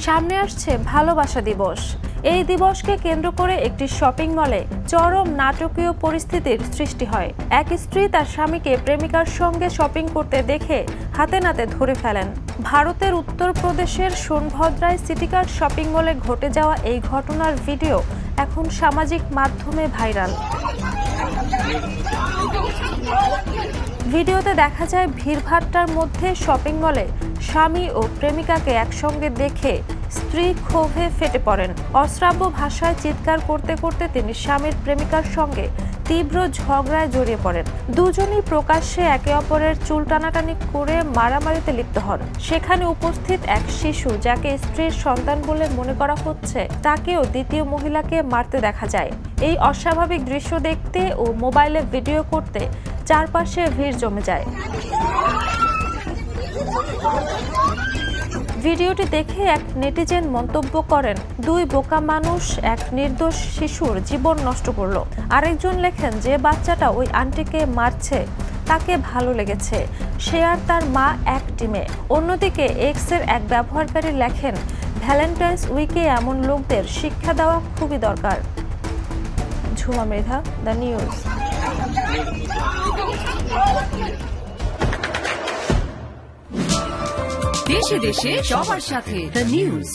সামনে আসছে ভালোবাসা দিবস। এই দিবসকে কেন্দ্র করে একটি শপিং মলে চরম নাটকীয় পরিস্থিতির সৃষ্টি হয়। এক স্ত্রী তার স্বামীকে প্রেমিকার সঙ্গে শপিং করতে দেখে হাতে নাতে ধরে ফেলেন। ভারতের উত্তরপ্রদেশের সোনভদ্রায় সিটিকার্ট শপিং মলে ঘটে যাওয়া এই ঘটনার ভিডিও এখন সামাজিক মাধ্যমে ভাইরাল। ভিডিওতে দেখা যায় ভিড়ভাট্টার মধ্যে শপিং মলে স্বামী ও প্রেমিকাকে একসঙ্গে দেখে স্ত্রী ক্ষোভে ফেটে পড়েন। অশ্রাব্য ভাষায় চিৎকার করতে করতে তিনি স্বামীর প্রেমিকার সঙ্গে তীব্র ঝগড়ায় জড়িয়ে পড়েন। দুজনই প্রকাশ্যে একে অপরের চুল টানাটানি করে মারামারিতে লিপ্ত হন। সেখানে উপস্থিত এক শিশু, যাকে স্ত্রীর সন্তান বলে মনে করা হচ্ছে, তাকেও দ্বিতীয় মহিলাকে মারতে দেখা যায়। এই অস্বাভাবিক দৃশ্য দেখতে ও মোবাইলে ভিডিও করতে চারপাশে ভিড় জমে যায়। ভিডিওটি দেখে এক নেটিজেন মন্তব্য করেন, দুই বোকা মানুষ এক নির্দোষ শিশুর জীবন নষ্ট করলো। আরেকজন লেখেন, যে বাচ্চাটা ওই আন্টিকে মারছে তাকে ভালো লেগেছে, সে আর তার মা এক টিমে। অন্যদিকে এক্সের এক ব্যবহারকারী লেখেন, ভ্যালেন্টাইন্স উইকে এমন লোকদের শিক্ষা দেওয়া খুবই দরকার। Jhuma Mridha, the news. দেশে দেশে সবার সাথে দ্য নিউজ।